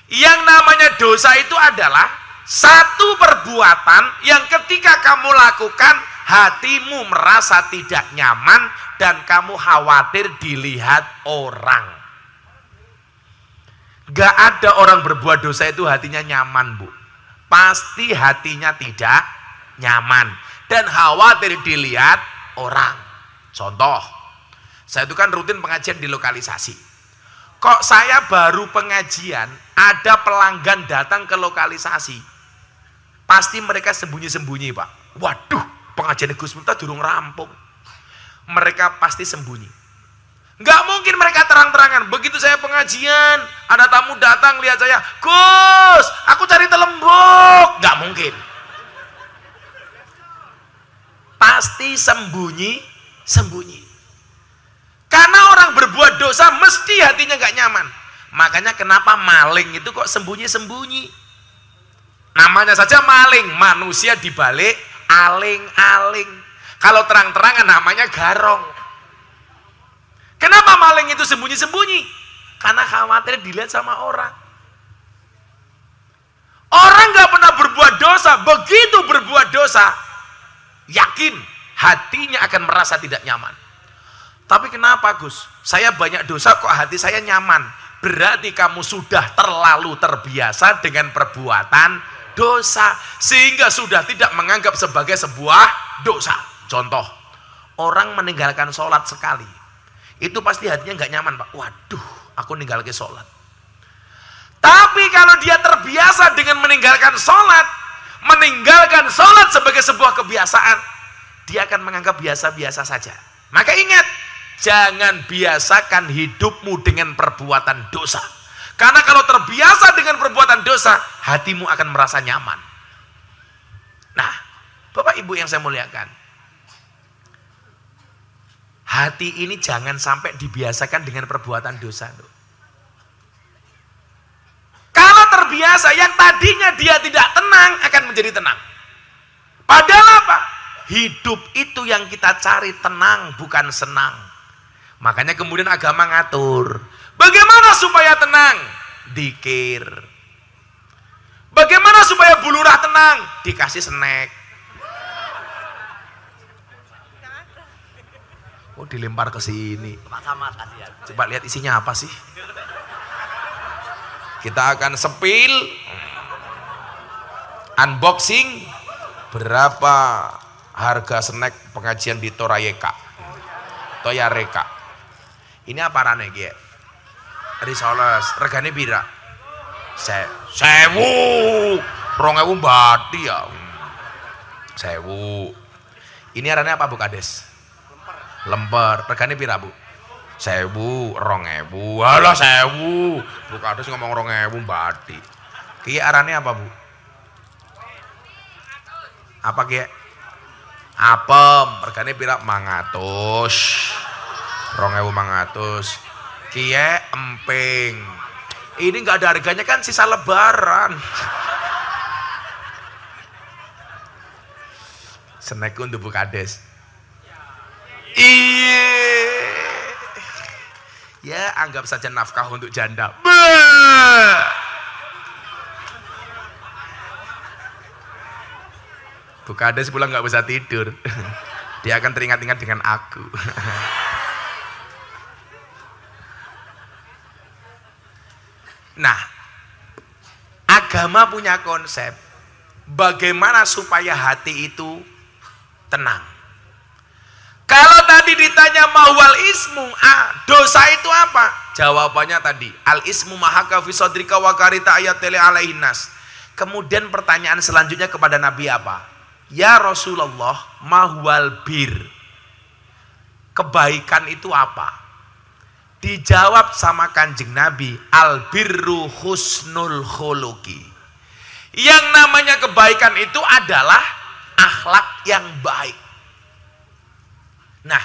Yang namanya dosa itu adalah satu perbuatan yang ketika kamu lakukan hatimu merasa tidak nyaman dan kamu khawatir dilihat orang. Gak ada orang berbuat dosa itu hatinya nyaman, Bu. Pasti hatinya tidak nyaman dan khawatir dilihat orang. Contoh, saya itu kan rutin pengajian di lokalisasi. Kok saya baru pengajian, ada pelanggan datang ke lokalisasi, pasti mereka sembunyi-sembunyi, Pak. Waduh, pengajian Gus Miftah durung rampung. Mereka pasti sembunyi. Nggak mungkin mereka terang-terangan. Begitu saya pengajian, ada tamu datang lihat saya, Gus, aku cari telembuk. Nggak mungkin. Pasti sembunyi. Karena orang berbuat dosa mesti hatinya nggak nyaman. Makanya kenapa maling itu kok sembunyi-sembunyi? Namanya saja maling, manusia dibalik aling-aling. Kalau terang-terangan namanya garong. Kenapa maling itu sembunyi-sembunyi? Karena khawatir dilihat sama orang. Orang nggak pernah berbuat dosa, begitu berbuat dosa, yakin hatinya akan merasa tidak nyaman. Tapi kenapa, Gus? Saya banyak dosa kok hati saya nyaman. Berarti kamu sudah terlalu terbiasa dengan perbuatan dosa sehingga sudah tidak menganggap sebagai sebuah dosa. Contoh, orang meninggalkan sholat sekali, itu pasti hatinya nggak nyaman, Pak. Waduh, aku ninggalkan sholat. Tapi kalau dia terbiasa dengan meninggalkan sholat sebagai sebuah kebiasaan, dia akan menganggap biasa-biasa saja. Maka ingat, jangan biasakan hidupmu dengan perbuatan dosa. Karena kalau terbiasa dengan perbuatan dosa, hatimu akan merasa nyaman. Nah, Bapak Ibu yang saya muliakan, hati ini jangan sampai dibiasakan dengan perbuatan dosa. Kalau terbiasa, yang tadinya dia tidak tenang akan menjadi tenang. Padahal apa? Hidup itu yang kita cari tenang, bukan senang. Makanya kemudian agama ngatur. Bagaimana supaya tenang? Dzikir. Bagaimana supaya bulurah tenang? Dikasih snack. Oh, dilempar ke sini. Coba lihat isinya apa sih? Kita akan sepil unboxing berapa harga snack pengajian di Toyareka. Ini apa rane ki? Risoles, regane pira? 1000. 2000 bati ya. 1000. Ini arane apa Bu Kades? Lemper. Regane pira, Bu? 1000, 2000. Alah 1000. Bu Kades ngomong 2000 bati. Ki arane apa, Bu? Apa ki? Apem. Regane pira? 500. 2500. Kie emping. Ini nggak ada harganya kan, sisa lebaran. Snack untuk Bu Kades. Iya. Ya anggap saja nafkah untuk janda. Bu Kades pulang nggak bisa tidur. Dia akan teringat-ingat dengan aku. Nah, agama punya konsep bagaimana supaya hati itu tenang. Kalau tadi ditanya mahwal ismu, dosa itu apa? Jawabannya tadi, al ismu mahaka fi sadrika wa karita ayatele alaihin nas. Kemudian pertanyaan selanjutnya kepada Nabi apa? Ya Rasulullah, mahwal bir. Kebaikan itu apa? Dijawab sama Kanjeng Nabi, al birru husnul khuluqi. Yang namanya kebaikan itu adalah akhlak yang baik. Nah,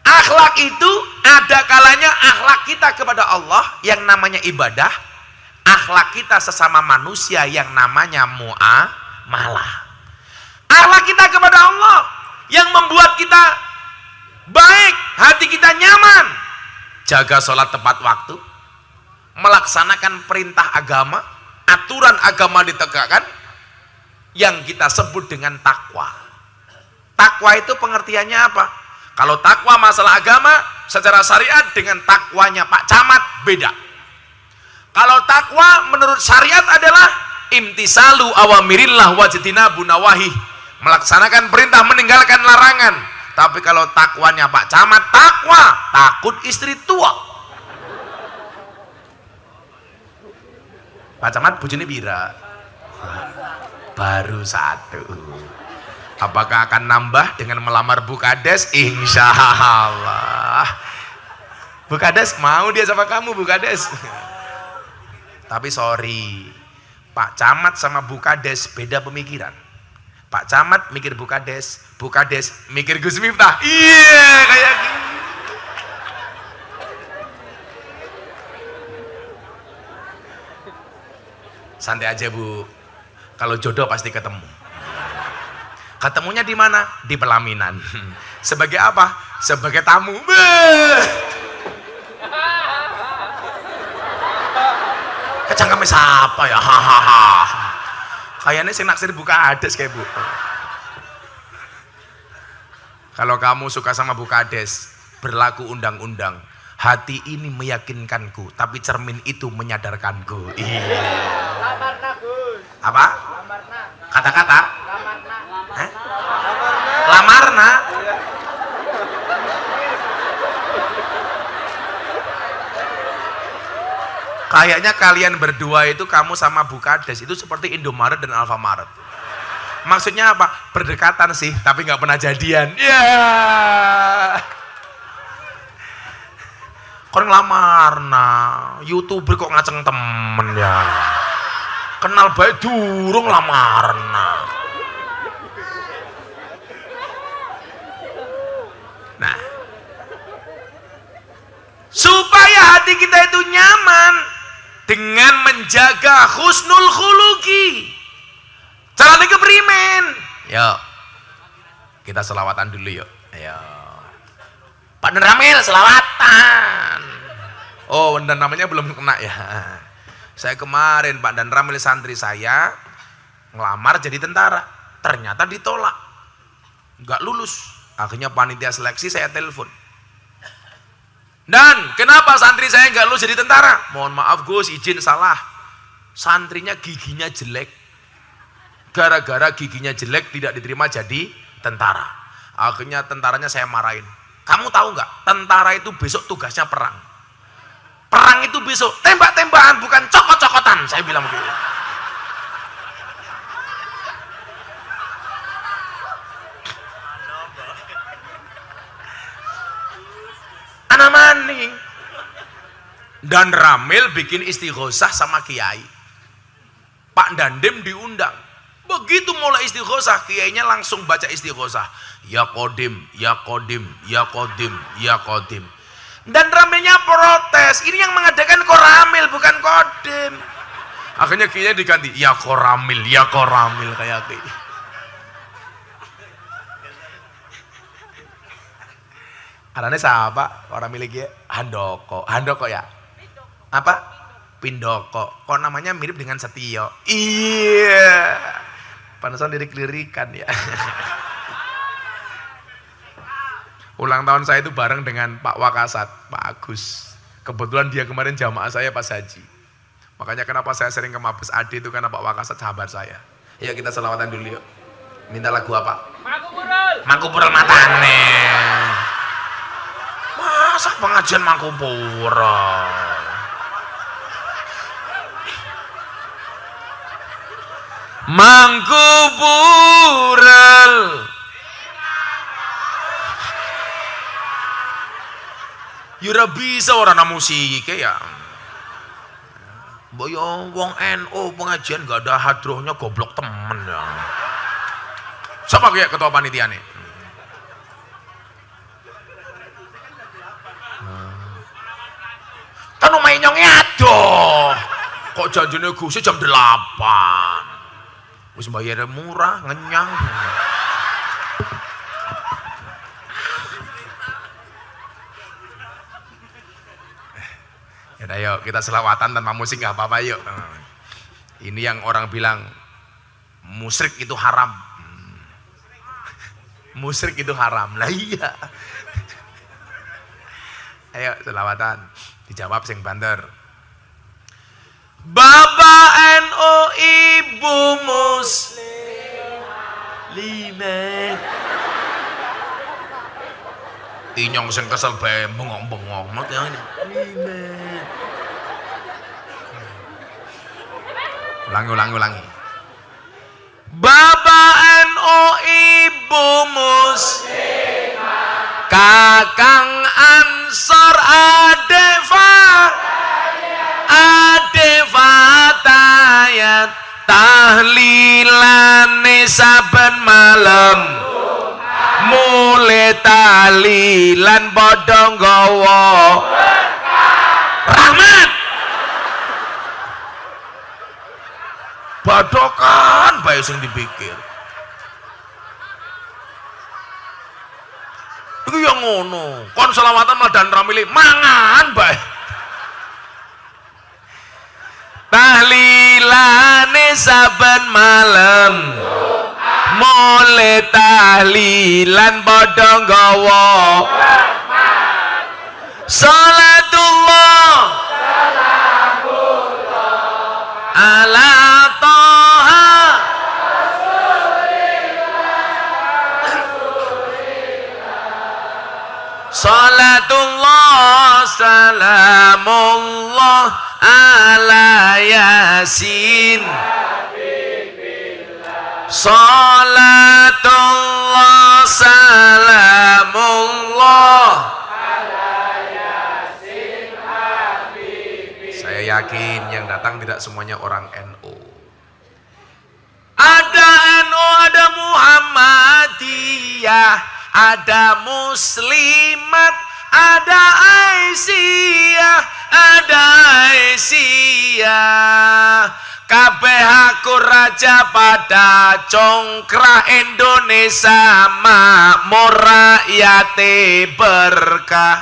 akhlak itu ada kalanya akhlak kita kepada Allah yang namanya ibadah, akhlak kita sesama manusia yang namanya muamalah. Akhlak kita kepada Allah yang membuat kita baik, hati kita nyaman. Jaga sholat tepat waktu, melaksanakan perintah agama, aturan agama ditegakkan yang kita sebut dengan takwa. Takwa itu pengertiannya apa? Kalau takwa masalah agama secara syariat dengan takwanya Pak Camat beda. Kalau takwa menurut syariat adalah imtisalu awamirillah wajtinabu nawahi, melaksanakan perintah meninggalkan larangan. Tapi kalau takwanya Pak Camat, takwa takut istri tua. Pak Camat bojone pira? Baru satu. Apakah akan nambah dengan melamar Bu Kades? Insya Allah. Bu Kades mau dia sama kamu, Bu Kades. Tapi sorry, Pak Camat sama Bu Kades beda pemikiran. Pak Camat mikir Bu Kades mikir Gus Miftah. Iya, kayak gitu. Santai aja Bu, kalau jodoh pasti ketemu. Ketemunya di mana? Di pelaminan. Sebagai apa? Sebagai tamu. Kecangkeme siapa ya? Hahaha. Kayaknya sing naksir Bu Kades kayak Bu. Kalau kamu suka sama Bu Kades, berlaku undang-undang. Hati ini meyakinkanku, tapi cermin itu menyadarkanku. Iya. Lamarna Gus. Apa? Lamarna. Kata-kata? Lamarna. Eh? Lamarna? Kayaknya kalian berdua itu, kamu sama Bu Kades itu seperti Indomaret dan Alfamaret. Maksudnya apa? Berdekatan sih, tapi nggak pernah jadian. Ya. Kon nglamarna, YouTuber kok ngaceng temen ya. Kenal baik durung lamarna. Nah, supaya hati kita itu nyaman dengan menjaga husnul khuluqi. Caranya keprimen. Yuk, kita selawatan dulu yuk. Ayo. Pak Ramil selawatan. Oh, dan namanya belum kena ya. Saya kemarin Pak Dan Ramil santri saya ngelamar jadi tentara, ternyata ditolak, nggak lulus. Akhirnya panitia seleksi saya telepon. Dan kenapa santri saya nggak lulus jadi tentara? Mohon maaf Gus, izin salah. Santrinya giginya jelek. Gara-gara giginya jelek tidak diterima jadi tentara. Akhirnya tentaranya saya marahin. Kamu tahu nggak? Tentara itu besok tugasnya perang. Perang itu besok tembak-tembakan, bukan cokot-cokotan. Saya bilang begitu. Anak maning. Dan Ramil bikin istighosah sama kiai. Pak Dandim diundang. Begitu mulai istighosah, kiainya langsung baca istighosah. Ya Kodim, ya Kodim, ya Kodim, ya Kodim. Dan Ramilnya protes, ini yang mengadakan Koramil bukan Kodim. Akhirnya kiainya diganti, ya Koramil kayak gitu. Anaknya siapa? Koramil lagi Handoko. Handoko ya? Apa? Pindoko. Kok namanya mirip dengan Setio? Iya. Panasan lirik-lirikan ya. Ulang tahun saya itu bareng dengan Pak Wakasat, Pak Agus. Kebetulan dia kemarin jamaah saya pas haji. Makanya kenapa saya sering ke Mabes Adi itu karena Pak Wakasat sahabat saya. Yuk kita selawatan dulu yuk. Minta lagu apa? Mangkupurul. Mangkupurul matane. Masa pengajian Mangkupurul? Mangkupurul. Yura bisa orang musik ya. Boyo wong NU pengajian gak ada hadrohnya goblok temen ya. Siapa kayak ketua panitia nih? Kan main nyongnya aduh. Kok janjinya Gusi jam 8. Wis bayarnya murah, ngenyang. Yaudah yuk kita selawatan tanpa musik gak apa-apa yuk. Ini yang orang bilang musyrik itu haram. Musyrik itu haram. Lah iya. Ayo selawatan. Dijawab sing banter. Bapak NU Ibu Muslimat. Inyong sing kesel bae bengong-bengong mat yang ini. Ulangi. Bapak NU Ibu Muslimat. Kakang Ansor Adefatayat tahlilane saben malam mulai tahlilan padha nggawa rahmat badokan bae sing dipikir iku yang ngono kon selawatan madan ramile mangan bae tahlilane saben malam mulai tahlilan padha nggawa salatullah ala toha salatullah salamullah ala yasin salatullah salamullah ala yasin habibi. Saya yakin yang datang tidak semuanya orang NU. Ada NU, ada Muhammadiyah, ada Muslimat, ada Aisyah, ada Aisyah. Kabeh aku raja pada congkrah Indonesia makmur rakyate berkah.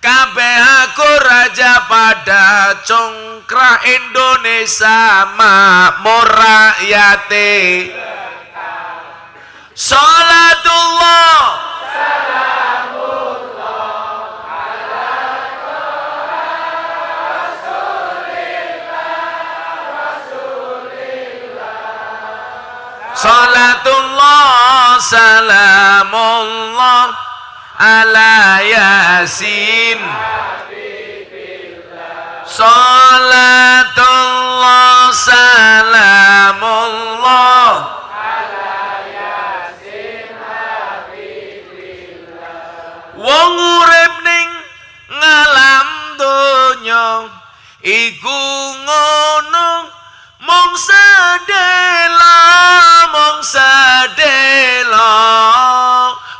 Kabeh aku raja pada congkrah Indonesia makmur rakyate berkah. Salatullah salatullah salamullah ala yasin salatullah salamullah ala yasin habibillah. Wong urip ning ngalam donya iku ngono mong sedelo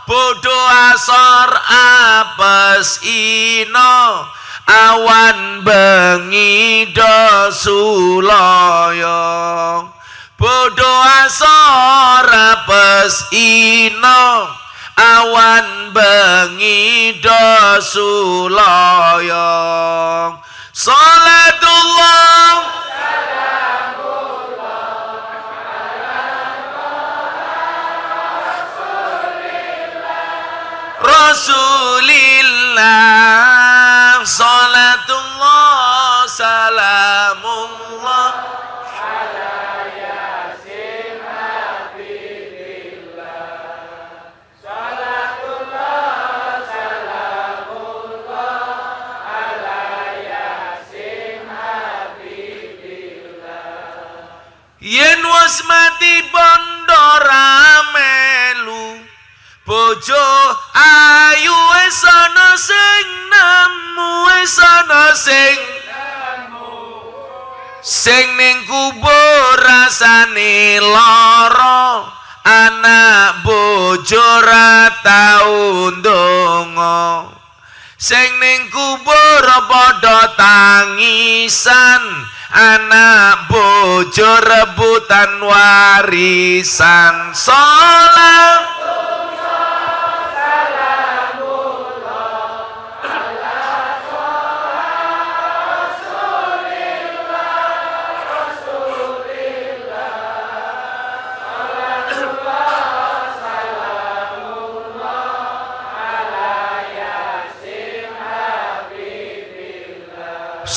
bodo asor apes ino awan bengi do sulaya bodo asor apes ino awan bengi do sulaya salatullah Rasulillah salatullah salamullah ala yasin habibillah salatullah salamullah ala yasin habibillah. Yen wis mati bondo ramelu bojo ayu wis ana sing nemu wis ana sing ning kubur rasane lara anak bojo ra tau ndonga sing ning kubur padha tangisan anak bojo rebutan warisan salat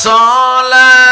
Salat